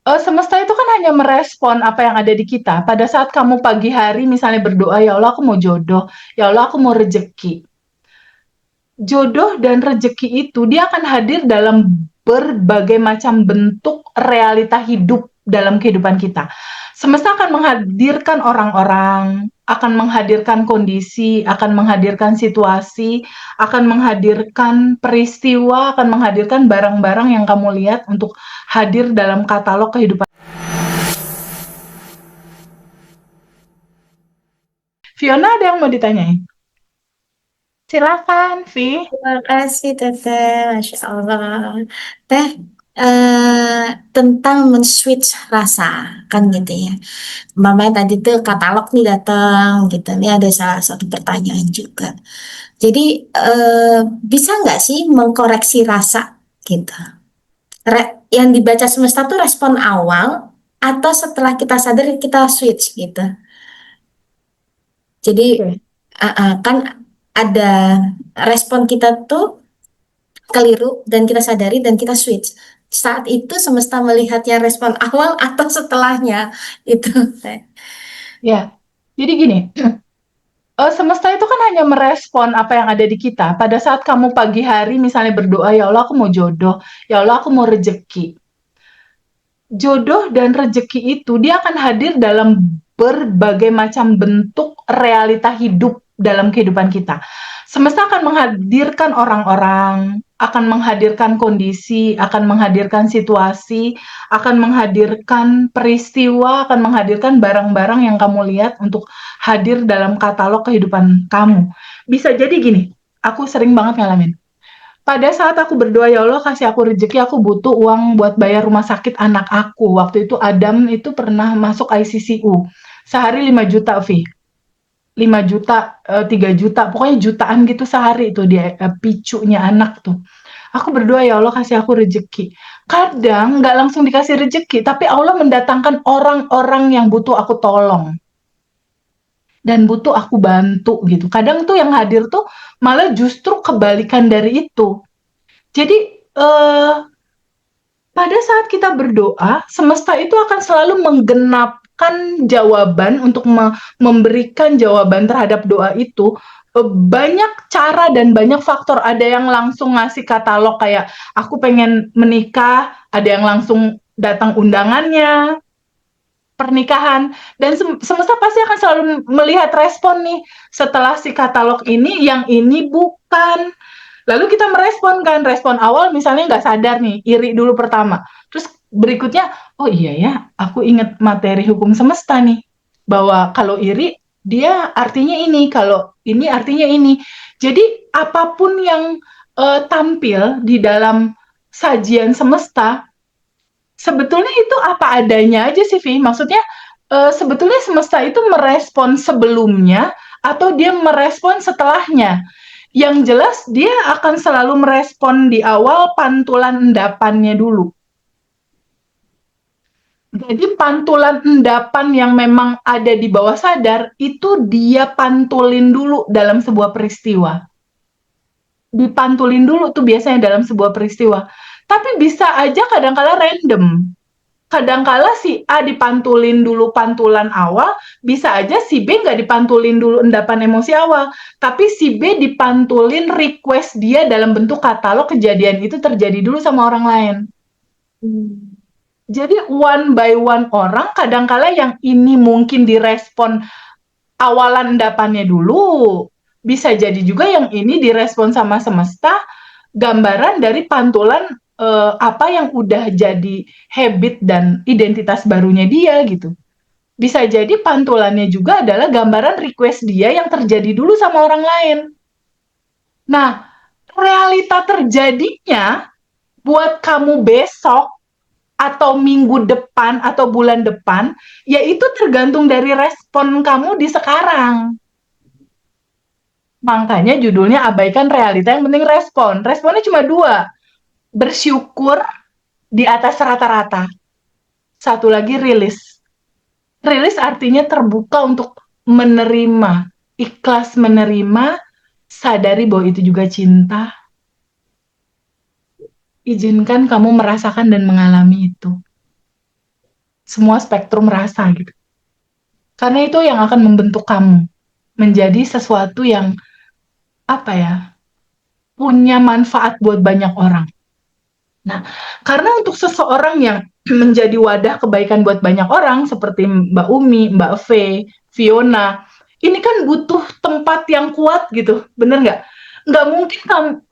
Semesta itu kan hanya merespon apa yang ada di kita. Pada saat kamu pagi hari misalnya berdoa, "Ya Allah aku mau jodoh, ya Allah aku mau rezeki." Jodoh dan rezeki itu dia akan hadir dalam berbagai macam bentuk realita hidup dalam kehidupan kita. Semesta akan menghadirkan orang-orang, akan menghadirkan kondisi, akan menghadirkan situasi, akan menghadirkan peristiwa, akan menghadirkan barang-barang yang kamu lihat untuk hadir dalam katalog kehidupan. Fiona, ada yang mau ditanyain? Silakan, Vi. Terima kasih Teteh, Masya Allah. Teh, eh, tentang men-switch rasa, kan gitu ya. Mamanya tadi tuh katalog nih datang gitu. Ini ada salah satu pertanyaan juga. Jadi, bisa nggak sih mengkoreksi rasa gitu? Yang dibaca semesta tuh respon awal atau setelah kita sadar kita switch gitu. Jadi, Oke. kan ada respon kita tuh keliru dan kita sadari dan kita switch. Saat itu semesta melihatnya respon awal atau setelahnya itu. Ya, jadi gini, semesta itu kan hanya merespon apa yang ada di kita. Pada saat kamu pagi hari misalnya berdoa, "Ya Allah aku mau jodoh, ya Allah aku mau rezeki." Jodoh dan rezeki itu dia akan hadir dalam berbagai macam bentuk realita hidup dalam kehidupan kita. Semesta akan menghadirkan orang-orang, akan menghadirkan kondisi, akan menghadirkan situasi, akan menghadirkan peristiwa, akan menghadirkan barang-barang yang kamu lihat untuk hadir dalam katalog kehidupan kamu. Bisa jadi gini, aku sering banget ngalamin. Pada saat aku berdoa, "Ya Allah kasih aku rezeki, aku butuh uang buat bayar rumah sakit anak aku." Waktu itu Adam itu pernah masuk ICCU. Sehari 5 juta, Vi. 5 juta, 3 juta, pokoknya jutaan gitu sehari itu dia picunya anak tuh. Aku berdoa, "Ya Allah kasih aku rezeki." Kadang nggak langsung dikasih rezeki, tapi Allah mendatangkan orang-orang yang butuh aku tolong dan butuh aku bantu gitu. Kadang tuh yang hadir tuh malah justru kebalikan dari itu. Jadi, pada saat kita berdoa, semesta itu akan selalu menggenapkan jawaban untuk memberikan jawaban terhadap doa itu. Banyak cara dan banyak faktor. Ada yang langsung ngasih katalog kayak aku pengen menikah, ada yang langsung datang undangannya, pernikahan, dan semesta pasti akan selalu melihat respon nih setelah si katalog ini, yang ini bukan. Lalu kita merespon kan, respon awal misalnya nggak sadar nih, iri dulu pertama. Terus berikutnya, oh iya ya, aku ingat materi hukum semesta nih, bahwa kalau iri dia artinya ini, kalau ini artinya ini. Jadi apapun yang tampil di dalam sajian semesta, sebetulnya itu apa adanya aja sih, Vi. Maksudnya sebetulnya semesta itu merespon sebelumnya atau dia merespon setelahnya. Yang jelas dia akan selalu merespon di awal pantulan endapannya dulu. Jadi pantulan endapan yang memang ada di bawah sadar itu dia pantulin dulu dalam sebuah peristiwa. Dipantulin dulu tuh biasanya dalam sebuah peristiwa. Tapi bisa aja kadang-kala random. Kadangkala si A dipantulin dulu pantulan awal, bisa aja si B nggak dipantulin dulu endapan emosi awal, tapi si B dipantulin request dia dalam bentuk katalog kejadian itu terjadi dulu sama orang lain. Hmm. Jadi one by one orang, kadangkala yang ini mungkin direspon awalan endapannya dulu, bisa jadi juga yang ini direspon sama semesta, gambaran dari pantulan apa yang udah jadi habit dan identitas barunya dia gitu. Bisa jadi pantulannya juga adalah gambaran request dia yang terjadi dulu sama orang lain. Nah, realita terjadinya buat kamu besok atau minggu depan atau bulan depan, yaitu tergantung dari respon kamu di sekarang. Makanya judulnya abaikan realita, yang penting respon. Responnya cuma dua, bersyukur di atas rata-rata. Satu lagi rilis. Rilis artinya terbuka untuk menerima, ikhlas menerima, sadari bahwa itu juga cinta. Izinkan kamu merasakan dan mengalami itu. semua spektrum rasa gitu. Karena itu yang akan membentuk kamu menjadi sesuatu yang apa ya, punya manfaat buat banyak orang. Nah, karena untuk seseorang yang menjadi wadah kebaikan buat banyak orang seperti Mbak Umi, Mbak V, Fiona, ini kan butuh tempat yang kuat gitu, bener nggak? Nggak mungkin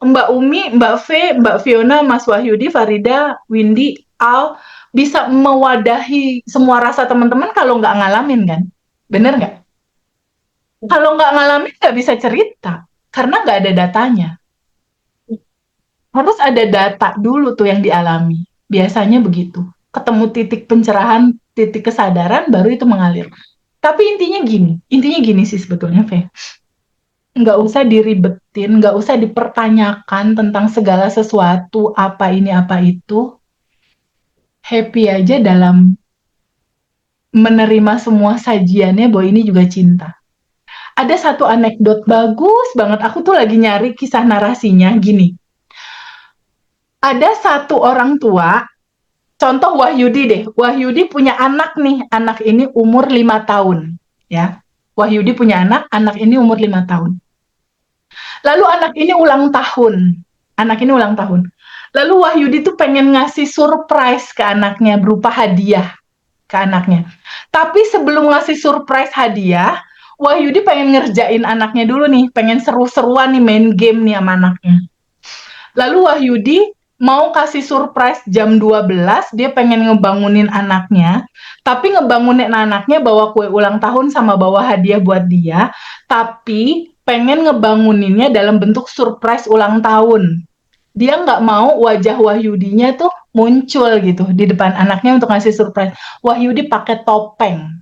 Mbak Umi, Mbak V, Mbak Fiona, Mas Wahyudi, Farida, Windy, Al bisa mewadahi semua rasa teman-teman kalau nggak ngalamin kan? Bener nggak? Kalau nggak ngalamin nggak bisa cerita karena nggak ada datanya. Harus ada data dulu tuh yang dialami. Biasanya begitu. Ketemu titik pencerahan, titik kesadaran, baru itu mengalir. Tapi intinya gini sih sebetulnya, Fe. Nggak usah diribetin, nggak usah dipertanyakan tentang segala sesuatu, apa ini, apa itu. Happy aja dalam menerima semua sajiannya bahwa ini juga cinta. Ada satu anekdot bagus banget, aku tuh lagi nyari kisah narasinya, gini. Ada satu orang tua. Contoh Wahyudi deh. Wahyudi punya anak nih. Anak ini umur 5 tahun. Ya. Wahyudi punya anak ini umur 5 tahun. Lalu anak ini ulang tahun. Anak ini ulang tahun. Lalu Wahyudi tuh pengen ngasih surprise ke anaknya berupa hadiah ke anaknya. Tapi sebelum ngasih surprise hadiah, Wahyudi pengen ngerjain anaknya dulu nih. Pengen seru-seruan nih main game nih sama anaknya. Lalu Wahyudi mau kasih surprise jam 12, dia pengen ngebangunin anaknya, tapi ngebangunin anaknya bawa kue ulang tahun sama bawa hadiah buat dia, tapi pengen ngebanguninnya dalam bentuk surprise ulang tahun. Dia nggak mau wajah Wahyudinya tuh muncul gitu di depan anaknya untuk ngasih surprise. Wahyudi pakai topeng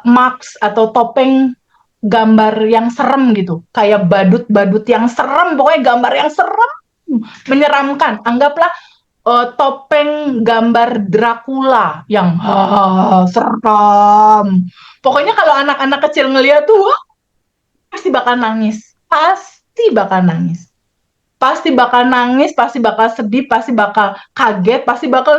Max atau topeng gambar yang serem gitu, kayak badut-badut yang serem, pokoknya gambar yang serem, menyeramkan. Anggaplah topeng gambar Dracula yang serem. Pokoknya kalau anak-anak kecil ngeliat tuh, wah, pasti bakal nangis, pasti bakal sedih, pasti bakal kaget, pasti bakal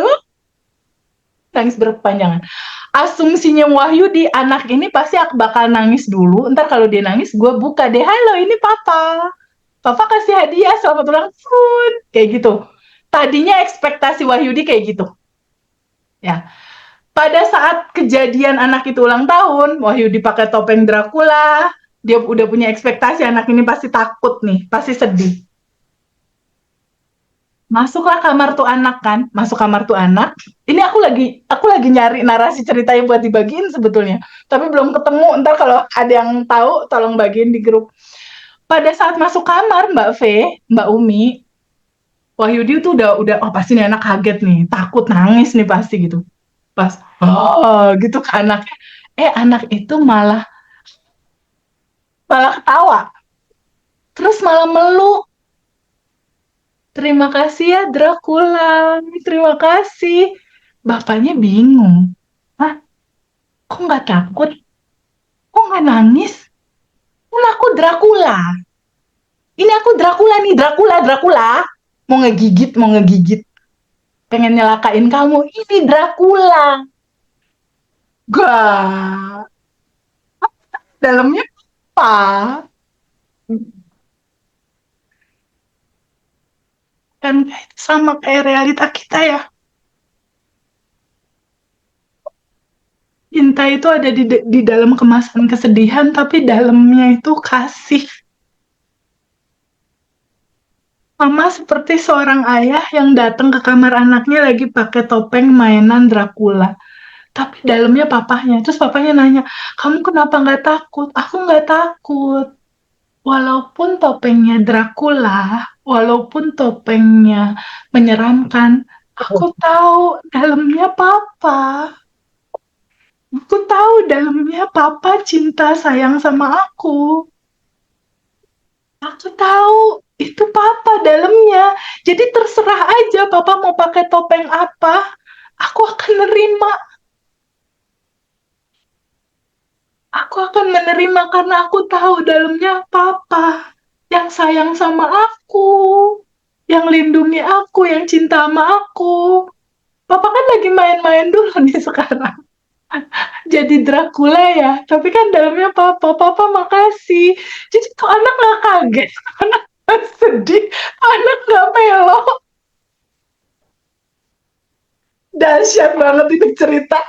nangis berkepanjangan. Asumsinya Wahyu di anak ini pasti bakal nangis dulu. Ntar kalau dia nangis, gue buka deh. Halo, ini papa. Papa kasih hadiah selamat ulang tahun. Kayak gitu. Tadinya ekspektasi Wahyudi kayak gitu. Ya. Pada saat kejadian anak itu ulang tahun, Wahyudi pakai topeng Dracula. Dia udah punya ekspektasi anak ini pasti takut nih, pasti sedih. Masuklah kamar tuh anak kan, masuk kamar tuh anak. Ini aku lagi nyari narasi ceritanya buat dibagiin sebetulnya, tapi belum ketemu. Ntar kalau ada yang tahu tolong bagiin di grup. Pada saat masuk kamar Mbak V, Mbak Umi, Wahyudi tuh udah oh pasti nih anak kaget nih, takut nangis nih pasti gitu. Pas oh gitu ke anaknya. Anak itu malah malah ketawa. Terus malah meluk. Terima kasih ya Dracula. Terima kasih. Bapaknya bingung. Hah? Kok nggak takut? Kok nggak nangis? Kan aku Dracula. Ini aku Dracula nih, Dracula, Dracula. Mau ngegigit. Pengen nyelakain kamu. Ini Dracula. Gak. Dalamnya apa? Dan sama kayak realita kita ya. Cinta itu ada di dalam kemasan kesedihan, tapi dalamnya itu kasih. Mama seperti seorang ayah yang datang ke kamar anaknya lagi pakai topeng mainan Dracula. Tapi dalamnya papahnya. Terus papahnya nanya, kamu kenapa nggak takut? Aku nggak takut. Walaupun topengnya Dracula, walaupun topengnya menyeramkan, aku tahu dalamnya papa. Aku tahu dalamnya papa cinta sayang sama aku. Aku tahu itu papa dalamnya. Jadi terserah aja papa mau pakai topeng apa. Aku akan nerima. Aku akan menerima karena aku tahu dalamnya papa yang sayang sama aku, yang lindungi aku, yang cinta sama aku. lagi main-main dulu nih sekarang. Jadi Dracula ya, tapi kan dalamnya papa, papa makasih. Jadi tuh anak nggak kaget, anak nggak sedih, anak nggak melo. Dahsyat banget itu cerita.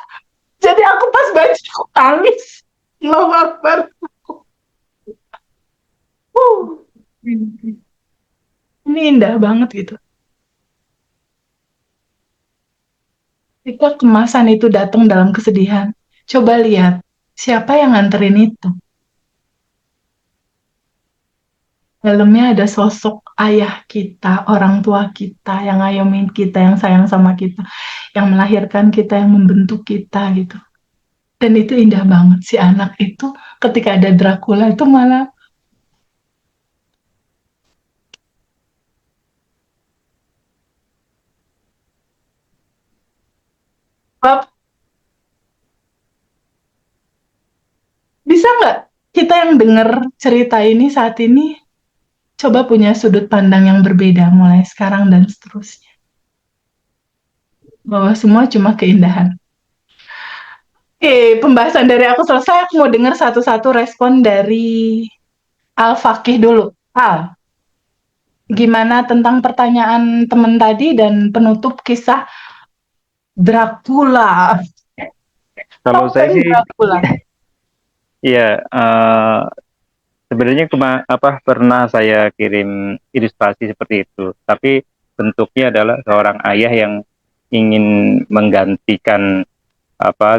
Jadi aku pas baca aku tangis. Allahu Akbar. Uh, ini indah banget gitu. Ketika kemasan itu datang dalam kesedihan, coba lihat siapa yang nganterin itu. Dalamnya ada sosok ayah kita, orang tua kita, yang ngayomin kita, yang sayang sama kita, yang melahirkan kita, yang membentuk kita gitu. Dan itu indah banget si anak itu ketika ada Dracula itu malah Bab, bisa nggak kita yang dengar cerita ini saat ini coba punya sudut pandang yang berbeda mulai sekarang dan seterusnya. Bahwa semua cuma keindahan. Oke, pembahasan dari aku selesai. Aku mau dengar satu-satu respon dari Al Fakih dulu. Al, gimana tentang pertanyaan teman tadi dan penutup kisah Dracula? Kalau saya Topeng sih, Dracula. ya sebenarnya pernah saya kirim ilustrasi seperti itu, tapi bentuknya adalah seorang ayah yang ingin menggantikan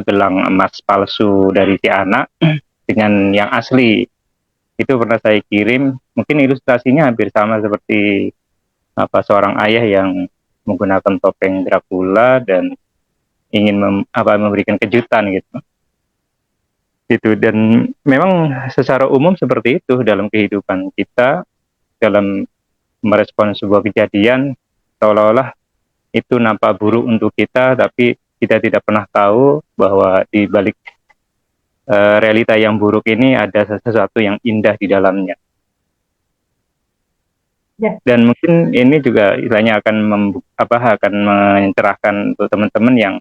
gelang emas palsu dari si anak dengan yang asli. Itu pernah saya kirim. Mungkin ilustrasinya hampir sama seperti seorang ayah yang menggunakan topeng Dracula dan ingin memberikan kejutan gitu. Dan memang secara umum seperti itu dalam kehidupan kita, dalam merespon sebuah kejadian seolah-olah itu nampak buruk untuk kita, tapi kita tidak pernah tahu bahwa di balik realita yang buruk ini ada sesuatu yang indah di dalamnya. Ya. Dan mungkin ini juga istilahnya akan mencerahkan untuk teman-teman yang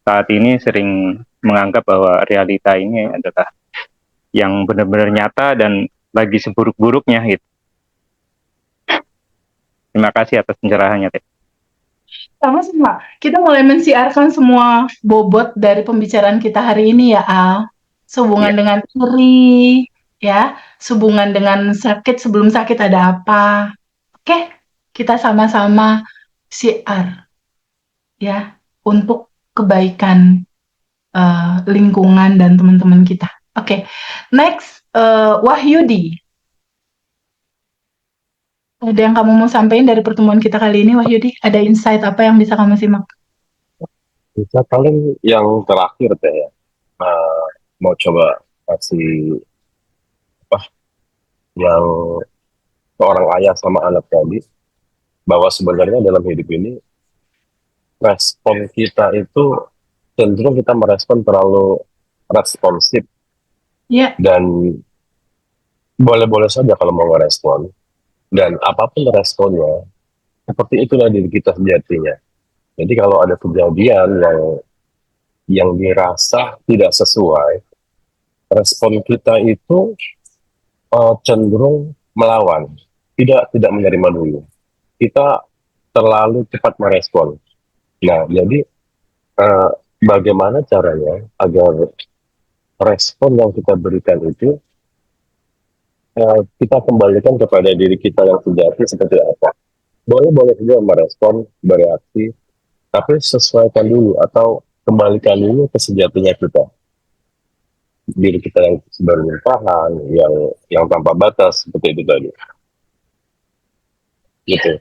saat ini sering menganggap bahwa realita ini adalah yang benar-benar nyata dan lagi seburuk-buruknya gitu. Terima kasih atas pencerahannya, Teh. Sama-sama. Kita mulai mensiarkan semua bobot dari pembicaraan kita hari ini ya, Al. Sehubungan dengan iri, ya, sehubungan dengan sakit, sebelum sakit ada apa. Oke, kita sama-sama siar, ya, untuk kebaikan lingkungan dan teman-teman kita. Oke, next, Wahyudi. Ada yang kamu mau sampaikan dari pertemuan kita kali ini, Wahyudi? Ada insight apa yang bisa kamu simak? Bisa paling yang terakhir Teh ya. Mau coba kasih yang seorang ayah sama anak tadi, bahwa sebenarnya dalam hidup ini respon kita itu cenderung kita merespon terlalu responsif. Ya. Dan boleh-boleh saja kalau mau merespon, dan apapun responnya seperti itulah diri kita sejatinya. Jadi kalau ada kejadian yang dirasa tidak sesuai, respon kita itu cenderung melawan, tidak menerima dulu. Kita terlalu cepat merespon. Nah, jadi bagaimana caranya agar respon yang kita berikan itu kita kembalikan kepada diri kita yang sejati seperti apa. Boleh juga merespon, bereaksi, tapi sesuaikan dulu atau kembalikan dulu ke sejatinya kita. Diri kita yang berlimpahan, yang tanpa batas, seperti itu tadi. Gitu.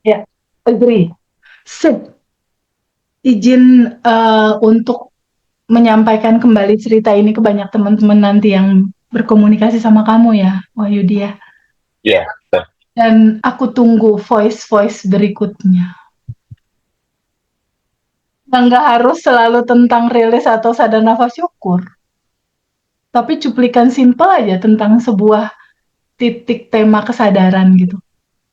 Ya, agree. Sip. Izin untuk menyampaikan kembali cerita ini ke banyak teman-teman nanti yang berkomunikasi sama kamu ya, Wahyudi ya. Ya. Dan aku tunggu voice berikutnya. Nggak harus selalu tentang rilis atau sadar nafas syukur. Tapi cuplikan simpel aja tentang sebuah titik tema kesadaran gitu.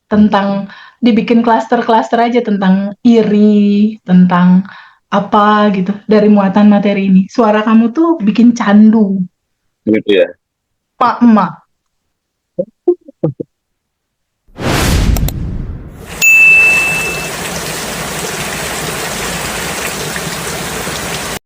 Tentang dibikin klaster-klaster aja tentang iri, tentang apa gitu dari muatan materi ini. Suara kamu tuh bikin candu, Gitu ya. emak-emak.